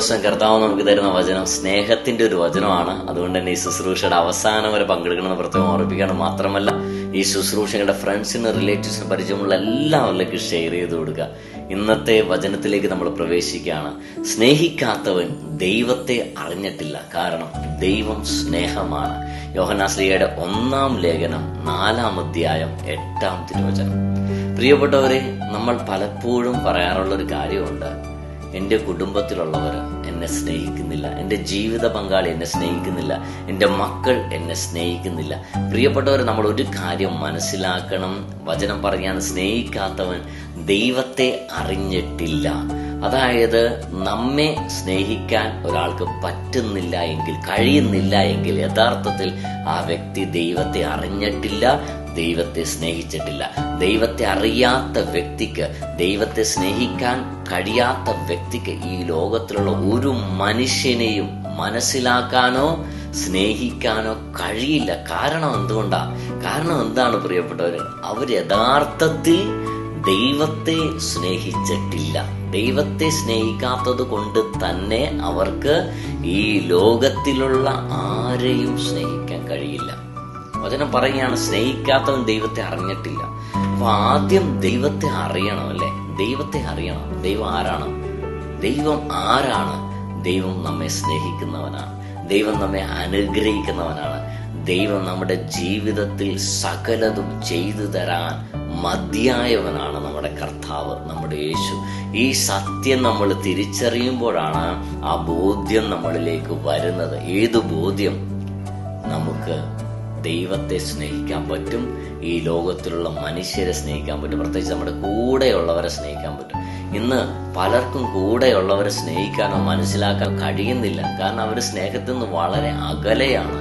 ദിവസം കർത്താവ് നമുക്ക് തരുന്ന വചനം സ്നേഹത്തിന്റെ ഒരു വചനമാണ്. അതുകൊണ്ട് തന്നെ ഈ ശുശ്രൂഷയുടെ അവസാനം വരെ പങ്കെടുക്കണമെന്ന് പ്രത്യേകം ഓർമ്മിപ്പിക്കുകയാണ്. മാത്രമല്ല ഈ ശുശ്രൂഷകളുടെ ഫ്രണ്ട്സിനും റിലേറ്റീവ്സിനും പരിചയമുള്ള എല്ലാവരിലേക്കും ഷെയർ ചെയ്ത് കൊടുക്കുക. ഇന്നത്തെ വചനത്തിലേക്ക് നമ്മൾ പ്രവേശിക്കുകയാണ്. സ്നേഹിക്കാത്തവൻ ദൈവത്തെ അറിഞ്ഞിട്ടില്ല, കാരണം ദൈവം സ്നേഹമാണ്. യോഹന്നാശ്ലീഹയുടെ 1-ാം ലേഖനം 4-ാം അധ്യായം 8-ാം തിരുവചനം. പ്രിയപ്പെട്ടവരെ, നമ്മൾ പലപ്പോഴും പറയാറുള്ളൊരു കാര്യമുണ്ട്, എൻ്റെ കുടുംബത്തിലുള്ളവർ എന്നെ സ്നേഹിക്കുന്നില്ല, എൻ്റെ ജീവിത പങ്കാളി എന്നെ സ്നേഹിക്കുന്നില്ല, എൻ്റെ മക്കൾ എന്നെ സ്നേഹിക്കുന്നില്ല. പ്രിയപ്പെട്ടവർ, നമ്മൾ ഒരു കാര്യം മനസ്സിലാക്കണം. വചനം പറയാണ്, സ്നേഹിക്കാത്തവൻ ദൈവത്തെ അറിഞ്ഞിട്ടില്ല. അതായത് നമ്മെ സ്നേഹിക്കാൻ ഒരാൾക്ക് പറ്റുന്നില്ല എങ്കിൽ, കഴിയുന്നില്ല എങ്കിൽ, യഥാർത്ഥത്തിൽ ആ വ്യക്തി ദൈവത്തെ അറിഞ്ഞിട്ടില്ല, ദൈവത്തെ സ്നേഹിച്ചിട്ടില്ല. ദൈവത്തെ അറിയാത്ത വ്യക്തിക്ക്, ദൈവത്തെ സ്നേഹിക്കാൻ കഴിയാത്ത വ്യക്തിക്ക് ഈ ലോകത്തിലുള്ള ഒരു മനുഷ്യനെയും മനസ്സിലാക്കാനോ സ്നേഹിക്കാനോ കഴിയില്ല. കാരണം എന്തുകൊണ്ടാ? കാരണം എന്താണ് പ്രിയപ്പെട്ടവര്? അവർ യഥാർത്ഥത്തിൽ ദൈവത്തെ സ്നേഹിച്ചിട്ടില്ല. ദൈവത്തെ സ്നേഹിക്കാത്തത് കൊണ്ട് തന്നെ അവർക്ക് ഈ ലോകത്തിലുള്ള ആരെയും സ്നേഹിക്കാൻ കഴിയില്ല. വചനം പറയുകയാണ്, സ്നേഹിക്കാത്തവൻ ദൈവത്തെ അറിഞ്ഞിട്ടില്ല. അപ്പൊ ആദ്യം ദൈവത്തെ അറിയണം, അല്ലെ? ദൈവത്തെ അറിയണം. ദൈവം ആരാണ്? ദൈവം ആരാണ്? ദൈവം നമ്മെ സ്നേഹിക്കുന്നവനാണ്. ദൈവം നമ്മെ അനുഗ്രഹിക്കുന്നവനാണ്. ദൈവം നമ്മുടെ ജീവിതത്തിൽ സകലതും ചെയ്തു തരാൻ മതിയായവനാണ് നമ്മുടെ കർത്താവ്, നമ്മുടെ യേശു. ഈ സത്യം നമ്മൾ തിരിച്ചറിയുമ്പോഴാണ് ആ ബോധ്യം നമ്മളിലേക്ക് വരുന്നത്. ഏത് ബോധ്യം? നമുക്ക് ദൈവത്തെ സ്നേഹിക്കാൻ പറ്റും, ഈ ലോകത്തിലുള്ള മനുഷ്യരെ സ്നേഹിക്കാൻ പറ്റും, പ്രത്യേകിച്ച് നമ്മുടെ കൂടെയുള്ളവരെ സ്നേഹിക്കാൻ പറ്റും. ഇന്ന് പലർക്കും കൂടെയുള്ളവരെ സ്നേഹിക്കാനോ മനസ്സിലാക്കാൻ കഴിയുന്നില്ല. കാരണം അവർ സ്നേഹത്തിൽ നിന്ന് വളരെ അകലെയാണ്.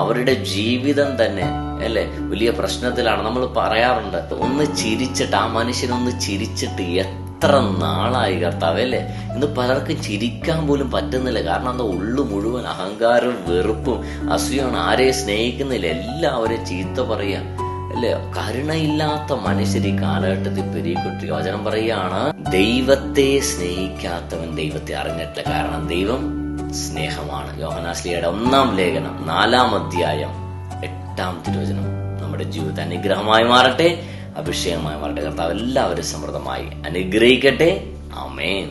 അവരുടെ ജീവിതം തന്നെ, അല്ലെ, വലിയ പ്രശ്നത്തിലാണ്. നമ്മൾ പറയാറുണ്ട്, ഒന്ന് ചിരിച്ചിട്ട്, ആ മനുഷ്യനൊന്ന് ചിരിച്ചിട്ട് എത്ര നാളായി കർത്താവ്, അല്ലേ? ഇന്ന് പലർക്കും ചിരിക്കാൻ പോലും പറ്റുന്നില്ല. കാരണം എന്താ? ഉള്ളു മുഴുവൻ അഹങ്കാരവും വെറുപ്പും അസൂയാണ്. ആരെയും സ്നേഹിക്കുന്നില്ല, എല്ലാവരെയും ചീത്ത പറയാ, അല്ലേ? കരുണയില്ലാത്ത മനുഷ്യർ ഈ കാലഘട്ടത്തിൽ പെരുകിക്കൊണ്ടിരിക്കുക. വചനം പറയുകയാണ്, ദൈവത്തെ സ്നേഹിക്കാത്തവൻ ദൈവത്തെ അറിഞ്ഞിട്ടില്ല, കാരണം ദൈവം സ്നേഹമാണ്. യോഹന്നാശ്ലീഹയുടെ 1-ാം ലേഖനം 4-ാം അധ്യായം 8-ാം തിരുവചനം നമ്മുടെ ജീവിതത്തെ അനുഗ്രഹമായി മാറട്ടെ, അഭിഷേകമായി മാറട്ടെ. കർത്താവ് എല്ലാവരും സമൃദ്ധമായി അനുഗ്രഹിക്കട്ടെ. ആമേൻ.